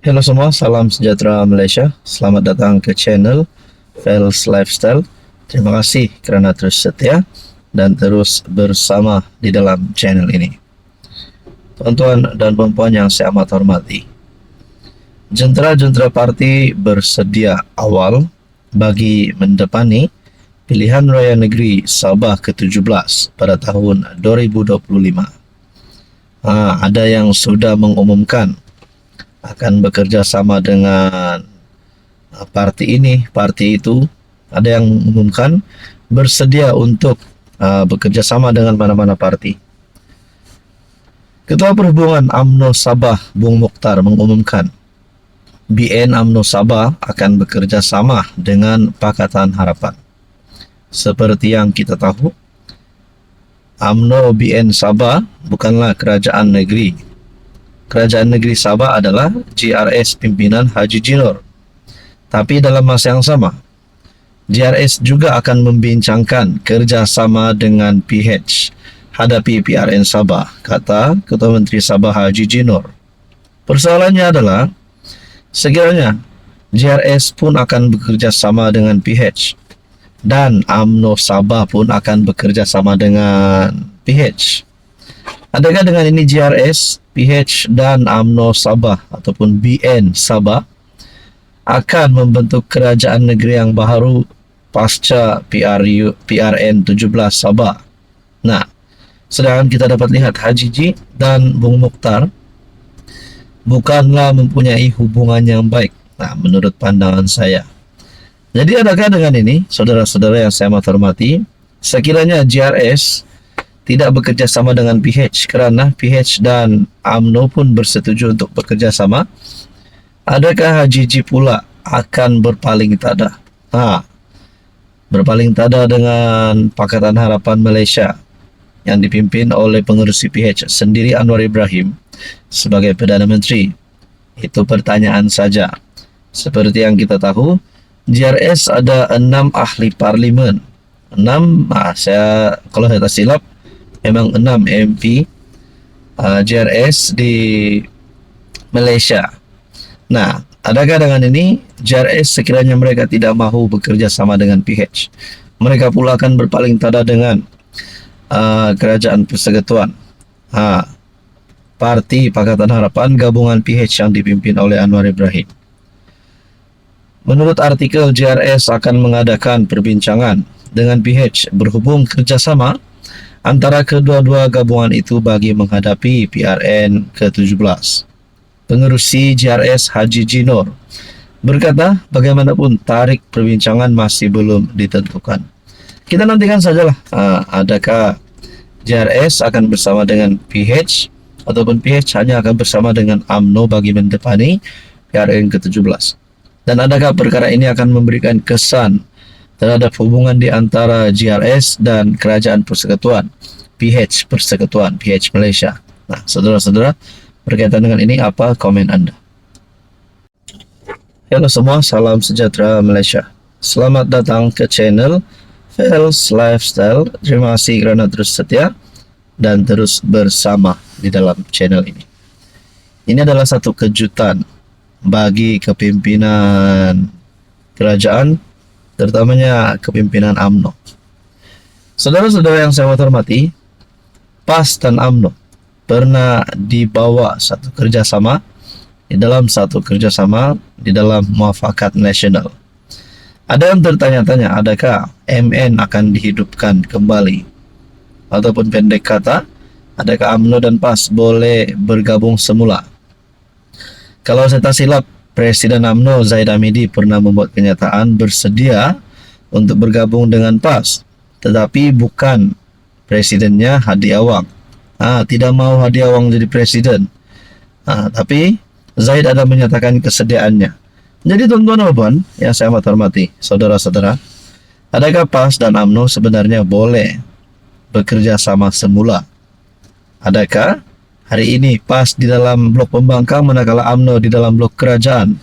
Halo semua, salam sejahtera Malaysia. Selamat datang ke channel Fels Lifestyle. Terima kasih kerana terus setia dan terus bersama di dalam channel ini. Tuan-tuan dan puan-puan yang saya amat hormati, jentera-jentera parti bersedia awal bagi mendepani pilihan raya negeri Sabah ke-17 pada tahun 2025. Ada yang sudah mengumumkan akan bekerja sama dengan parti ini, parti itu. Ada yang mengumumkan bersedia untuk bekerja sama dengan mana-mana parti. Ketua Perhubungan UMNO Sabah, Bung Mokhtar, mengumumkan BN UMNO Sabah akan bekerja sama dengan Pakatan Harapan. Seperti yang kita tahu, UMNO BN Sabah bukanlah kerajaan negeri. Kerajaan negeri Sabah adalah GRS pimpinan Haji Jinor. Tapi dalam masa yang sama, GRS juga akan membincangkan kerjasama dengan PH hadapi PRN Sabah, kata Ketua Menteri Sabah Haji Jinor. Persoalannya adalah, sekiranya GRS pun akan bekerja sama dengan PH dan UMNO Sabah pun akan bekerja sama dengan PH. Adakah dengan ini GRS, PH dan UMNO Sabah ataupun BN Sabah akan membentuk kerajaan negeri yang baru pasca PRN 17 Sabah? Nah, sedangkan kita dapat lihat Haji Ji dan Bung Mokhtar bukanlah mempunyai hubungan yang baik. Nah, menurut pandangan saya. Jadi adakah dengan ini, saudara-saudara yang saya amat hormati, sekiranya GRS tidak bekerja sama dengan PH kerana PH dan UMNO pun bersetuju untuk bekerja sama, adakah Haji Ji pula akan berpaling tada? Berpaling tada dengan Pakatan Harapan Malaysia yang dipimpin oleh pengerusi PH sendiri Anwar Ibrahim sebagai Perdana Menteri? Itu pertanyaan saja. Seperti yang kita tahu, GRS ada 6 ahli parlimen. 6, kalau saya tak silap, memang 6 MP GRS di Malaysia. Nah, adakah dengan ini GRS sekiranya mereka tidak mahu bekerja sama dengan PH, mereka pula akan berpaling tada dengan Kerajaan Persekutuan, Parti Pakatan Harapan gabungan PH yang dipimpin oleh Anwar Ibrahim? Menurut artikel, GRS akan mengadakan perbincangan dengan PH berhubung kerjasama antara kedua-dua gabungan itu bagi menghadapi PRN ke-17. Pengerusi GRS Haji Jinor berkata, bagaimanapun tarikh perbincangan masih belum ditentukan. Kita nantikan sajalah adakah GRS akan bersama dengan PH ataupun PH hanya akan bersama dengan UMNO bagi mendepani PRN ke-17. Dan adakah perkara ini akan memberikan kesan terhadap hubungan di antara GRS dan Kerajaan Persekutuan, PH Persekutuan, PH Malaysia? Nah, saudara-saudara, berkaitan dengan ini, apa komen anda? Halo semua, salam sejahtera Malaysia. Selamat datang ke channel Fels Lifestyle. Terima kasih kerana terus setia dan terus bersama di dalam channel ini. Ini adalah satu kejutan bagi kepimpinan kerajaan, terutamanya kepimpinan UMNO. Saudara-saudara yang saya hormati, PAS dan UMNO pernah dibawa satu kerjasama di dalam Muafakat Nasional. Ada yang bertanya-tanya, adakah MN akan dihidupkan kembali? Ataupun pendek kata, adakah UMNO dan PAS boleh bergabung semula? Kalau saya tak silap, Presiden UMNO Zaid Hamidi pernah membuat kenyataan bersedia untuk bergabung dengan PAS, tetapi bukan presidennya Hadi Awang. Tidak mahu Hadi Awang jadi presiden. Tapi Zaid ada menyatakan kesediaannya. Jadi tuan-tuan dan puan yang saya amat hormati, saudara-saudara, adakah PAS dan UMNO sebenarnya boleh bekerja sama semula? Adakah hari ini PAS di dalam blok pembangkang manakala UMNO di dalam blok kerajaan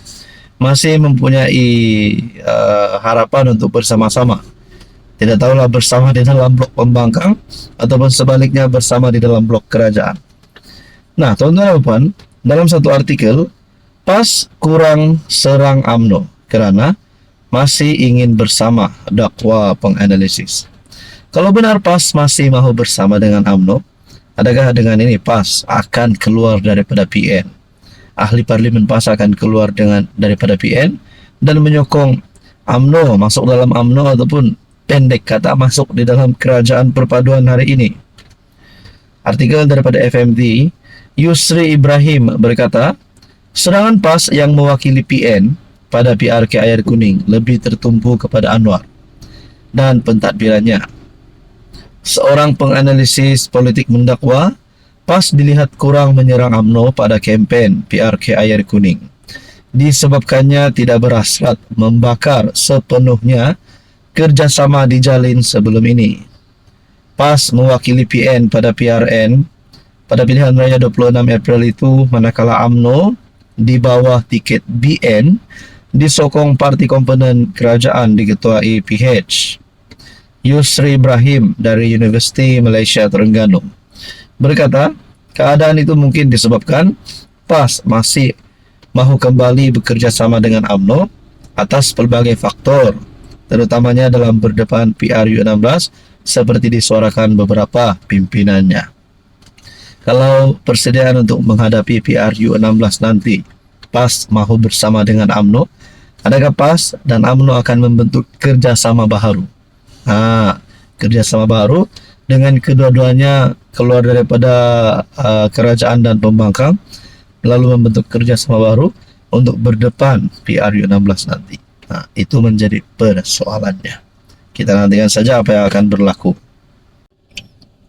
masih mempunyai harapan untuk bersama-sama? Tidak tahulah bersama di dalam blok pembangkang ataupun sebaliknya bersama di dalam blok kerajaan. Nah, tuan-tuan dan puan, dalam satu artikel PAS kurang serang UMNO kerana masih ingin bersama, dakwa penganalisis. Kalau benar PAS masih mahu bersama dengan UMNO, adakah dengan ini PAS akan keluar daripada PN? Ahli Parlimen PAS akan keluar daripada PN dan menyokong UMNO masuk dalam UMNO ataupun pendek kata masuk di dalam kerajaan perpaduan hari ini. Artikel daripada FMT, Yusri Ibrahim berkata, serangan PAS yang mewakili PN pada PRK Air Kuning lebih tertumpu kepada Anwar dan pentadbirannya. Seorang penganalisis politik mendakwa, PAS dilihat kurang menyerang UMNO pada kempen PRK Air Kuning. Disebabkannya tidak berhasrat membakar sepenuhnya kerjasama dijalin sebelum ini. PAS mewakili PN pada PRN pada pilihan raya 26 April itu, manakala UMNO di bawah tiket BN disokong parti komponen kerajaan diketuai PH. Yusri Ibrahim dari Universiti Malaysia Terengganu berkata, keadaan itu mungkin disebabkan PAS masih mahu kembali bekerjasama dengan UMNO atas pelbagai faktor, terutamanya dalam berdepan PRU16 seperti disuarakan beberapa pimpinannya. Kalau persediaan untuk menghadapi PRU16 nanti PAS mahu bersama dengan UMNO, adakah PAS dan UMNO akan membentuk kerjasama baru? Kerjasama baru dengan kedua-duanya keluar daripada kerajaan dan pembangkang, lalu membentuk kerjasama baru untuk berdepan PRU16 nanti. Itu menjadi persoalannya. Kita nantikan saja apa yang akan berlaku.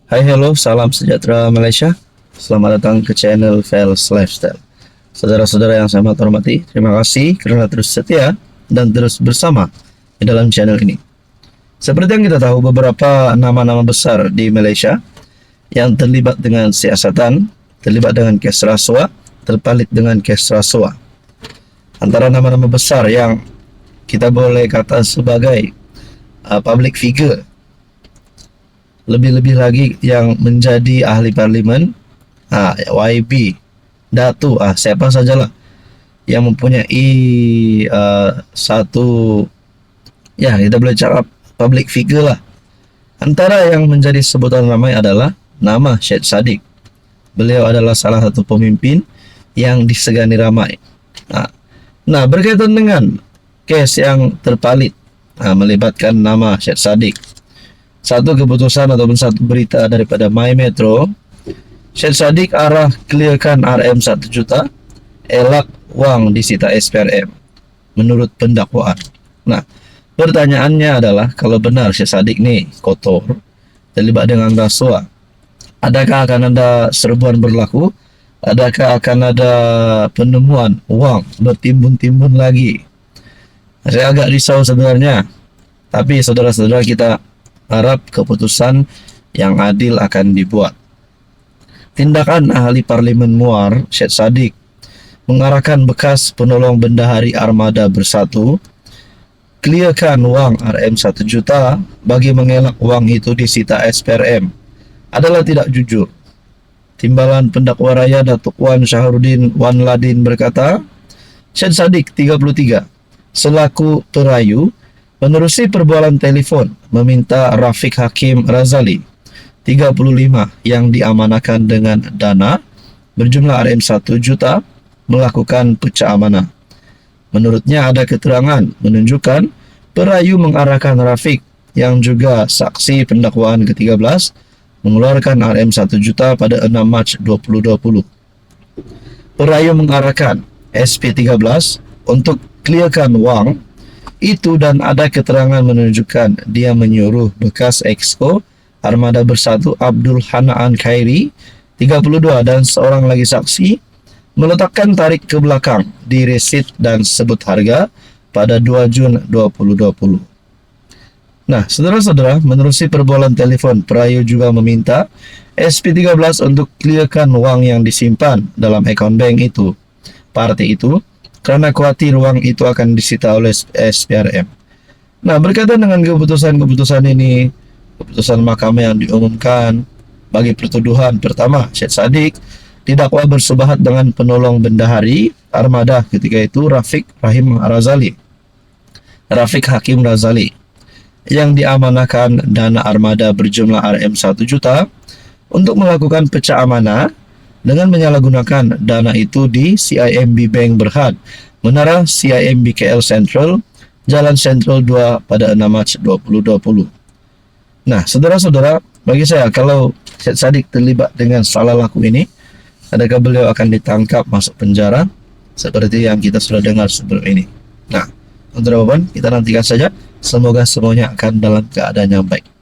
Hai, hello, salam sejahtera Malaysia. Selamat datang ke channel Fels Lifestyle. Saudara-saudara yang saya hormati, terima kasih kerana terus setia dan terus bersama di dalam channel ini. Seperti yang kita tahu, beberapa nama-nama besar di Malaysia yang terlibat dengan siasatan, terlibat dengan kes rasuah, terpalit dengan kes rasuah. Antara nama-nama besar yang kita boleh kata sebagai public figure, lebih-lebih lagi yang menjadi ahli parlimen, YB, Datu, siapa sajalah yang mempunyai satu, ya kita boleh cakap public figure lah. Antara yang menjadi sebutan ramai adalah nama Syed Saddiq. Beliau adalah salah satu pemimpin yang disegani ramai. Nah, berkaitan dengan kes yang terpalit melibatkan nama Syed Saddiq, satu keputusan ataupun satu berita daripada My Metro, Syed Saddiq arah clearkan RM 1 juta, elak wang disita SPRM menurut pendakwaan. Nah, pertanyaannya adalah, kalau benar Syed Saddiq ni kotor, terlibat dengan rasuah, adakah akan ada serbuan berlaku? Adakah akan ada penemuan wang bertimbun-timbun lagi? Saya agak risau sebenarnya. Tapi saudara-saudara, kita harap keputusan yang adil akan dibuat. Tindakan ahli parlimen Muar, Syed Saddiq, mengarahkan bekas penolong bendahari Armada Bersatu clearkan wang RM 1 juta bagi mengelak wang itu disita SPRM adalah tidak jujur. Timbalan Pendakwa Raya Datuk Wan Syahrudin Wan Ladin berkata, Syed Saddiq 33 selaku perayu menerusi perbualan telefon meminta Rafiq Hakim Razali 35 yang diamanahkan dengan dana berjumlah RM 1 juta melakukan pecah amanah. Menurutnya ada keterangan menunjukkan perayu mengarahkan Rafiq yang juga saksi pendakwaan ke-13 mengeluarkan RM 1 juta pada 6 Mac 2020. Perayu mengarahkan SP13 untuk clearkan wang itu dan ada keterangan menunjukkan dia menyuruh bekas Exco Armada Bersatu Abdul Hanaan Khairi 32 dan seorang lagi saksi meletakkan tarik ke belakang di resit dan sebut harga pada 2 Jun 2020. Nah, saudara-saudara, menerusi perbualan telefon, perayu juga meminta SP13 untuk clearkan wang yang disimpan dalam akaun bank itu, parti itu, kerana khawatir wang itu akan disita oleh SPRM. Nah, berkaitan dengan keputusan ini, keputusan mahkamah yang diumumkan bagi pertuduhan pertama, Syed Saddiq didakwa bersebahat dengan penolong bendahari armada ketika itu Rafiq Hakim Razali yang diamanahkan dana armada berjumlah Rm 1 juta untuk melakukan pecah amanah dengan menyalahgunakan dana itu di CIMB Bank Berhad, Menara CIMB KL Central, Jalan Central 2 pada 6 Mac 2020. Nah, saudara-saudara, bagi saya kalau Syed Saddiq terlibat dengan salah laku ini, adakah beliau akan ditangkap masuk penjara seperti yang kita sudah dengar sebelum ini? Nah, untuk kita nantikan saja. Semoga semuanya akan dalam keadaan yang baik.